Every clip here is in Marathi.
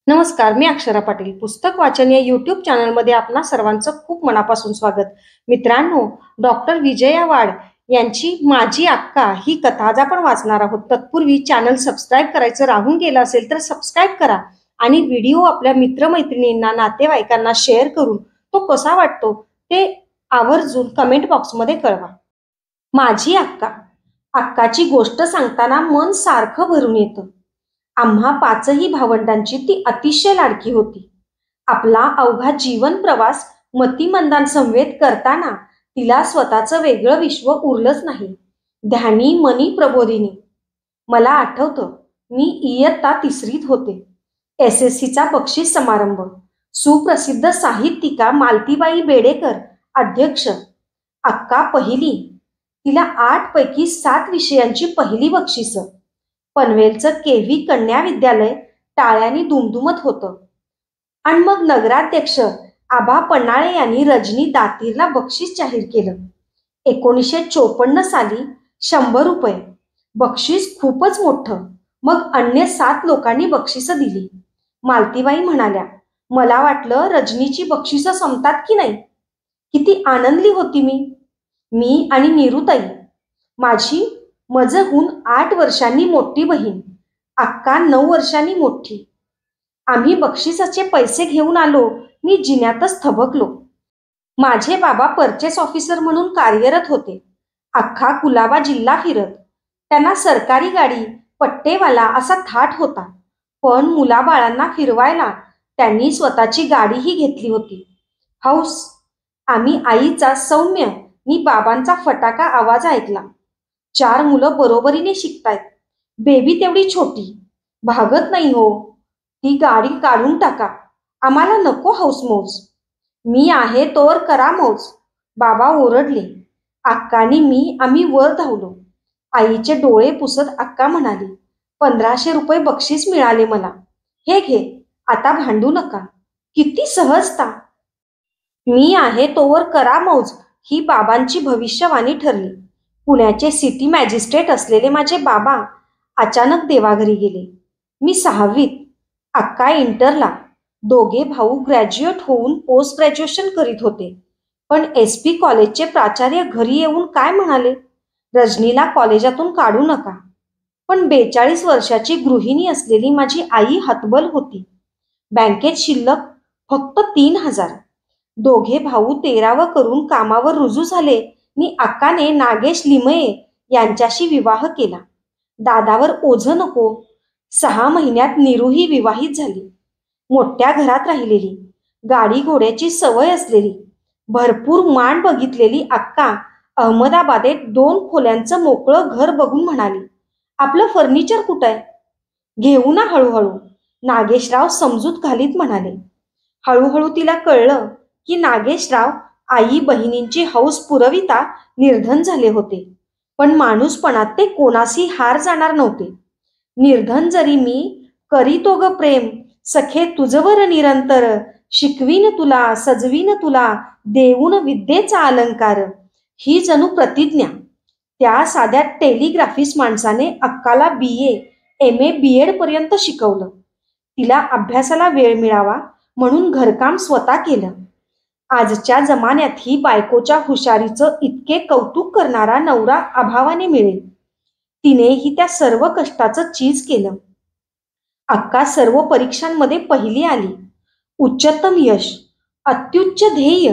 नमस्कार, मी अक्षरा पाटील. पुस्तक वाचन या यूट्यूब चॅनलमध्ये आपणा सर्वांचं खूप मनापासून स्वागत. मित्रांनो, डॉक्टर विजया वाड यांची माझी अक्का ही कथा आज आपण वाचणार आहोत. तत्पूर्वी चॅनल सबस्क्राईब करायचं राहून गेलं असेल तर सबस्क्राईब करा आणि व्हिडिओ आपल्या मित्रमैत्रिणींना, नातेवाईकांना शेअर करून तो कसा वाटतो ते आवर्जून कमेंट बॉक्समध्ये कळवा. माझी अक्का. अक्काची गोष्ट सांगताना मन सारखं भरून येतं. आम्हा पाचही भावंडांची ती अतिशय लाडकी होती. आपला अवघा जीवन प्रवास मतिमंदांसमवेत करताना तिला स्वतःचं वेगळं विश्व उरलंच नाही. ध्यानी मनी प्रबोधिनी. मला आठवतं, मी इयत्ता तिसरीत होते. SSCचा बक्षीस समारंभ. सुप्रसिद्ध साहित्यिका मालतीबाई बेडेकर अध्यक्ष. अक्का पहिली. तिला 8 पैकी 7 विषयांची पहिली बक्षिसं. पनवेलचं KV कन्या विद्यालय टाळ्यांनी दुमदुमत होतं. आणि मग नगराध्यक्ष आबा पन्हाळे यांनी रजनी दातीरला बक्षीस जाहीर केलं. 1954 साली 100 रुपये. बक्षीस खूपच मोठं. मग अन्य 7 लोकांनी बक्षिसं दिली. मालतीबाई म्हणाल्या, मला वाटलं रजनीची बक्षिसं संपतात की नाही. किती आनंदली होती मी आणि नीरूताई, माझी मजहून 8 वर्षांनी मोठी बहीण. अक्का 9 वर्षांनी मोठी. आम्ही बक्षिसाचे पैसे घेऊन आलो. मी जिन्यातच थबकलो. माझे बाबा परचेस ऑफिसर म्हणून कार्यरत होते. अख्खा कुलाबा जिल्हा फिरत. त्यांना सरकारी गाडी, पट्टेवाला असा थाट होता. पण मुलाबाळांना फिरवायला त्यांनी स्वतःची गाडीही घेतली होती. हौस. आम्ही आईचा सौम्य नि बाबांचा फटाका आवाज ऐकला. 4 मुलं बरोबरीने शिकतायत. बेबी तेवढी छोटी. भागत नाही हो. ती गाडी काढून टाका. आम्हाला नको हौसमौज. मी आहे तोवर करा मौज. बाबा ओरडले. अक्कानी आम्ही वर धावलो. आईचे डोळे पुसत अक्का म्हणाली, 1500 रुपये बक्षीस मिळाले मला. हे घे, आता भांडू नका. किती सहजता. मी आहे तोवर करा मौज ही बाबांची भविष्यवाणी ठरली. पुण्याचे सिटी मॅजिस्ट्रेट असलेले माझे बाबा अचानक देवाघरी गेले. मी 6वीत. अक्का इंटरला. दोघे भाऊ ग्रॅज्युएट होऊन पोस्ट ग्रॅज्युएशन करीत होते. पण SP कॉलेजचे प्राचार्य घरी येऊन काय म्हणाले, रजनीला कॉलेजातून काढू नका. पण 42 वर्षाची गृहिणी असलेली माझी आई हतबल होती. बँकेत शिल्लक फक्त 3000. दोघे भाऊ 13व करून कामावर रुजू झाले नि अक्काने नागेश लिमये यांच्याशी विवाह केला. दादावर ओझं नको. 6 महिन्यात नीरूही विवाहित झाली. मोठ्या घरात राहिलेली, गाडी घोड्याची सवय असलेली, भरपूर मान बघितलेली अक्का अहमदाबादेत 2 खोल्यांचं मोकळं घर बघून म्हणाली, आपलं फर्निचर कुठं आहे. घेऊ ना हळूहळू. नागेशराव समजूत घालीत म्हणाले. हळूहळू तिला कळलं की नागेशराव आई बहिणींची हौस पुरविता निर्धन झाले होते. पण माणूसपणात ते कोणाशी हार जाणार नव्हते. निर्धन जरी मी करीतो ग प्रेम, सखे तुझवर निरंतर, शिकवीन तुला, सजवीन तुला, देऊन विद्येचा अलंकार. ही जणू प्रतिज्ञा. त्या साध्या टेलिग्राफिस्ट माणसाने अक्काला BA, MA, BEd पर्यंत शिकवलं. तिला अभ्यासाला वेळ मिळावा म्हणून घरकाम स्वतः केलं. आजच्या जमान्यातही बायकोच्या हुशारीचं इतके कौतुक करणारा नवरा अभावाने मिळेल. तिनेही त्या सर्व कष्टाचं चीज केलं. अक्का सर्व परीक्षांमध्ये पहिली आली. उच्चतम यश, अत्युच्च ध्येय,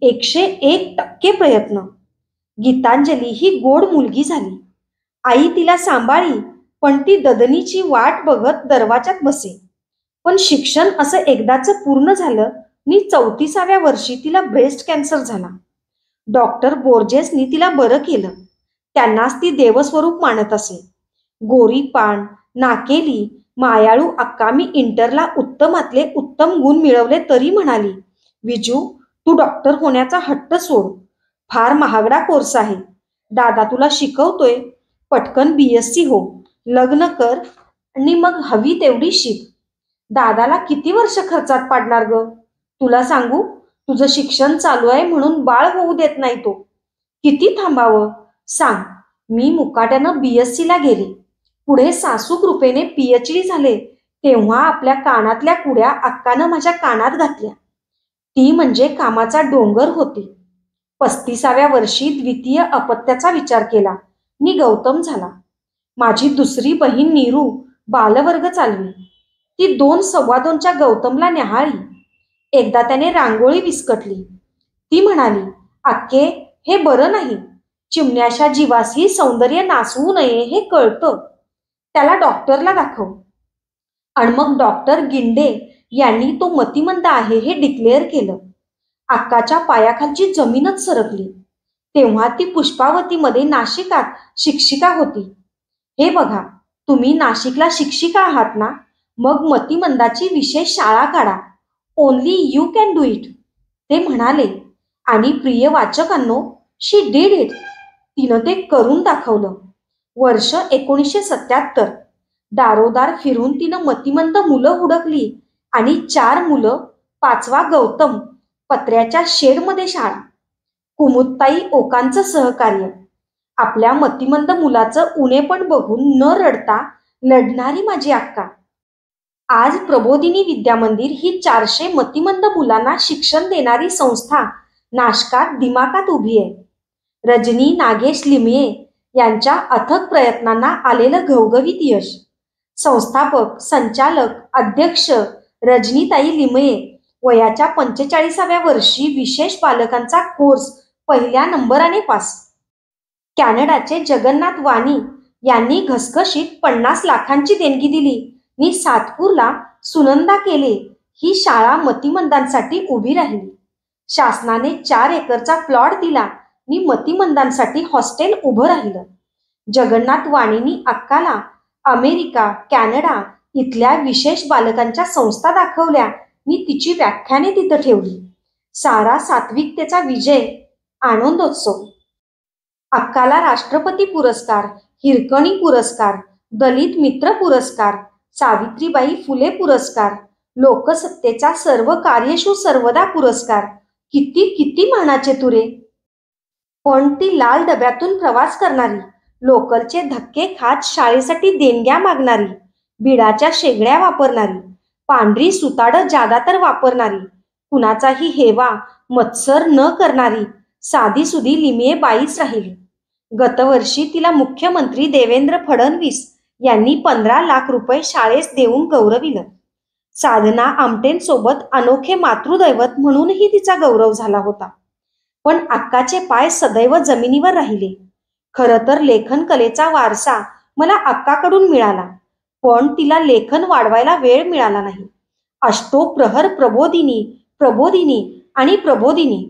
101% प्रयत्न. गीतांजली ही गोड मुलगी झाली. आई तिला सांभाळी, पण ती ददनीची वाट बघत दरवाजात बसे. पण शिक्षण असं एकदाच पूर्ण झालं नि 34व्या वर्षी तिला ब्रेस्ट कॅन्सर झाला. डॉक्टर बोर्जेसनी तिला बरं केलं. त्यांनाच ती देवस्वरूप मानत असे. गोरी पान, नाकेली, मायाळू अक्का मी इंटरला उत्तमातले उत्तम गुण मिळवले तरी म्हणाली, विजू तू डॉक्टर होण्याचा हट्ट सोड. फार महागडा कोर्स आहे. दादा तुला शिकवतोय. पटकन BSc हो, लग्न कर आणि मग हवी तेवढी शिक. दादाला किती वर्ष खर्चात पाडणार ग. तुला सांगू, तुझं शिक्षण चालू आहे म्हणून बाळ होऊ देत नाही तो. किती थांबावं सांग. मी मुकाट्यानं BSc ला गेले. पुढे सासू कृपेने PhD झाले. तेव्हा आपल्या कानातल्या कुड्या अक्कानं माझ्या कानात घातल्या. ती म्हणजे कामाचा डोंगर होती. 35व्या वर्षी द्वितीय अपत्याचा विचार केला नि गौतम झाला. माझी दुसरी बहीण नीरू बालवर्ग चालवी. ती 2:15च्या गौतमला न्याहाळी. एकदा त्याने रांगोळी विस्कटली. ती म्हणाली, "आक्के, हे बरं नाही. चिमण्याच्या जीवासही सौंदर्य नासवू नये हे कळतं. त्याला डॉक्टरला दाखव." आणि मग डॉक्टर गिंडे यांनी तो मतिमंद आहे हे डिक्लेअर केलं. अक्काच्या पायाखालची जमीनच सरकली. तेव्हा ती पुष्पावतीमध्ये नाशिकात शिक्षिका होती. "हे बघा, तुम्ही नाशिकला शिक्षिका आहात ना, मग मतिमंदाची विशेष शाळा काढा. Only you can do it," ते म्हणाले. आणि प्रिय वाचकांनो, शी डीड इट. तिनं ते करून दाखवलं. वर्ष 1977. दारोदार फिरून तिनं मतिमंद मुलं हुडकली आणि 4 मुलं, 5वा गौतम. पत्र्याच्या शेडमध्ये शाळा. कुमुदताई ओकांचं सहकार्य. आपल्या मतिमंद मुलाचं उणेपण बघून न रडता लढणारी माझी अक्का. आज प्रबोधिनी विद्यामंदिर ही 400 मतिमंद मुलांना शिक्षण देणारी संस्था नाशकात दिमाकात उभी आहे. रजनी नागेश लिमये यांच्या अथक प्रयत्नांना आलेलं घवघवीत यश. संस्थापक, संचालक, अध्यक्ष रजनीताई लिमये वयाच्या 45व्या वर्षी विशेष बालकांचा कोर्स पहिल्या नंबराने पास. कॅनडाचे जगन्नाथ वाणी यांनी घसघशीत 50 लाखांची देणगी दिली नि सातपूरला सुनंदा केले ही शाळा मतिमंदांसाठी उभी राहिली. शासनाने 4 एकरचा प्लॉट दिला नि मतिमंदांसाठी हॉस्टेल उभं राहिलं. जगन्नाथ वाणींनी अक्काला अमेरिका, कॅनडा इथल्या विशेष बालकांच्या संस्था दाखवल्या मी तिची व्याख्याने तिथं ठेवली. सारा सात्विकतेचा विजय, आनंदोत्सव. अक्काला राष्ट्रपती पुरस्कार, हिरकणी पुरस्कार, दलित मित्र पुरस्कार, सावित्रीबाई फुले पुरस्कार, लोकसत्तेचा सर्व कार्यशू सर्वदा पुरस्कार. किती किती मानाचे तुरे. पण ती लाल डब्यातून प्रवास करणारी, लोकलचे धक्के खात शाळेसाठी देणग्या मागणारी, बिडाच्या शेगड्या वापरणारी, पांढरी सुताडं जादा तर वापरणारी, कुणाचाही हेवा मत्सर न करणारी साधीसुधी लिमये बाईच राहिली. गतवर्षी तिला मुख्यमंत्री देवेंद्र फडणवीस यांनी 15 लाख रुपये शाळेस देऊन गौरविलं. साधना आमटेंसोबत अनोखे मातृदैवत म्हणूनही तिचा गौरव झाला होता. पण अक्काचे पाय सदैव जमिनीवर राहिले. खरं तर लेखन कलेचा वारसा मला अक्काकडून मिळाला, पण तिला लेखन वाढवायला वेळ मिळाला नाही. अष्टोप्रहर प्रबोधिनी, प्रबोधिनी आणि प्रबोधिनी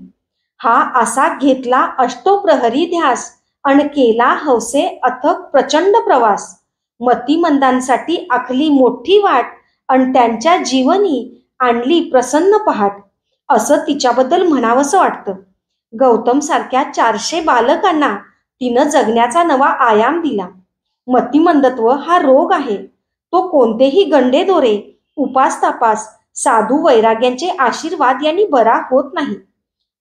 हा असा घेतला अष्टोप्रहरी ध्यास अन केला हौसे अथक प्रचंड प्रवास. मतिमंदांसाठी आखली मोठी वाट अन त्यांच्या जीवनी आणली प्रसन्न पहाट, असं तिच्याबद्दल म्हणावंसं वाटतं. गौतम सारख्या 400 बालकांना तिनं जगण्याचा नवा आयाम दिला. मतिमंदत्व हा रोग आहे. तो कोणतेही गंडेदोरे, उपास तापास, साधू वैराग्यांचे आशीर्वाद यांनी बरा होत नाही.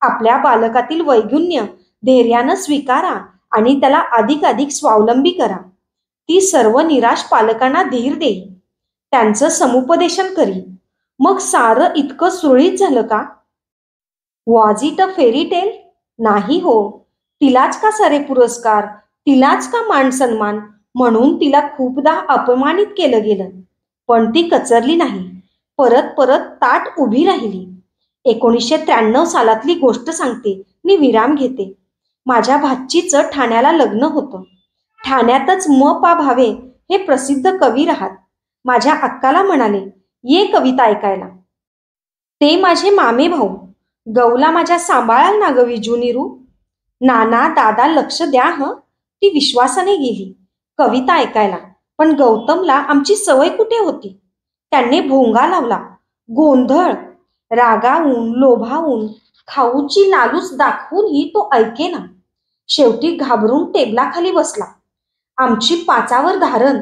आपल्या बालकातील वैगुण्य धैर्यानं स्वीकारा आणि त्याला अधिकाधिक स्वावलंबी करा. ती सर्व निराश पालकांना धीर देई, त्यांचं समुपदेशन करी. मग सारं इतकं सुरळीत झालं का? Was it a fairy tale? नाही हो. तिलाच का सारे पुरस्कार, तिलाच का मान सन्मान म्हणून तिला खूपदा अपमानित केलं गेलं. पण ती कचरली नाही. परत परत ताट उभी राहिली. 1993 सालातली गोष्ट सांगते मी विराम घेते. माझ्या भाचीचं ठाण्याला लग्न होतं. ठाण्यातच म पा भावे हे प्रसिद्ध कवी राहत. माझ्या अक्काला म्हणाले, ये कविता ऐकायला. ते माझे मामे भाऊ. गौला माझ्या सांभाळाल ना ग विजू नीरू? नाना दादा लक्ष द्या हं. ती विश्वासाने गेली कविता ऐकायला. पण गौतमला आमची सवय कुठे होती. त्यांनी भोंगा लावला. गोंधळ. रागावून, लोभावून, खाऊची लालूच दाखवूनही तो ऐकेना. शेवटी घाबरून टेबलाखाली बसला. आमची पाचावर धारण.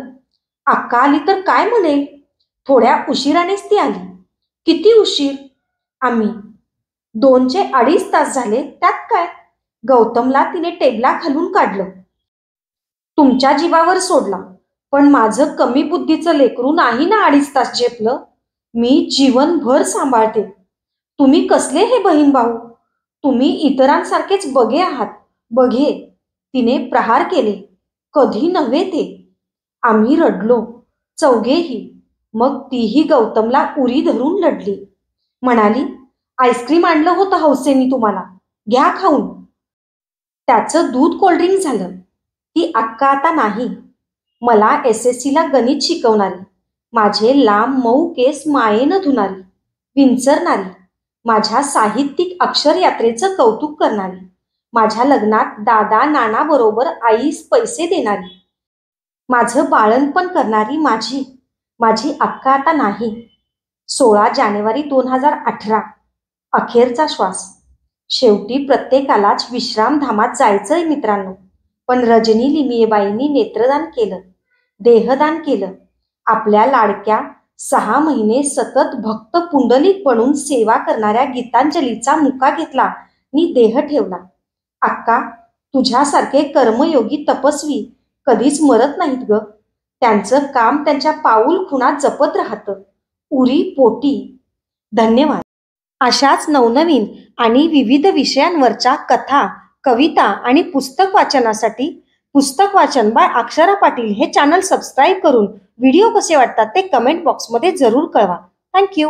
अक्का आली तर काय म्हणेल. थोड्या उशिरानेच ती आली. किती उशीर? आम्ही 2चे 2.5 तास झाले. त्यात काय. गौतमला तिने टेबलाखालून काढलं. तुमच्या जीवावर सोडला. पण माझं कमी बुद्धीचं लेकरू नाही ना 2.5 तास झेपलं. मी जीवनभर सांभाळते. तुम्ही कसले हे बहीण भाऊ? तुम्ही इतरांसारखेच बघे आहात. बघे. तिने प्रहार केले. कधी नव्हे ते. आम्ही रडलो. चौघेही. मग तीही गौतमला उरी धरून लढली. म्हणाली, आईस्क्रीम आणलं होतं हौसेनी तुम्हाला. घ्या खाऊन. त्याचं दूध कोल्ड्रिंक झालं. ती अक्का आता नाही. मला SSCला गणित शिकवणारी. माझे लांब मऊ केस मायेनं धुणारी. विंचरणारी. माझ्या साहित्यिक अक्षर यात्रेचं कौतुक करणारी. माझ्या लग्नात दादा नाना बरोबर आईस पैसे देणारी. माझं बाळणपण करणारी माझी माझी अक्का आता नाही. 16 जानेवारी 2018. अखेरचा श्वास. शेवटी प्रत्येकालाच विश्रामधामात जायचंय मित्रांनो. पण रजनी लिमियेबाईंनी नेत्रदान केलं. देहदान केलं. आपल्या लाडक्या 6 महिने सतत भक्त पुंडलिक बनून सेवा करणाऱ्या गीतांजलीचा मुका घेतला नि देह ठेवला. अक्का, तुझ्यासारखे कर्मयोगी तपस्वी कधीच मरत नाहीत ग. त्यांचं काम त्यांच्या पाऊल खुणा जपत राहतं. उरी पोटी. धन्यवाद. अशाच नवनवीन आणि विविध विषयांवरच्या कथा, कविता आणि पुस्तक वाचनासाठी पुस्तक वाचन बाय अक्षरा पाटील हे चॅनल सबस्क्राईब करून व्हिडिओ कसे वाटतात ते कमेंट बॉक्समध्ये जरूर कळवा. थँक्यू.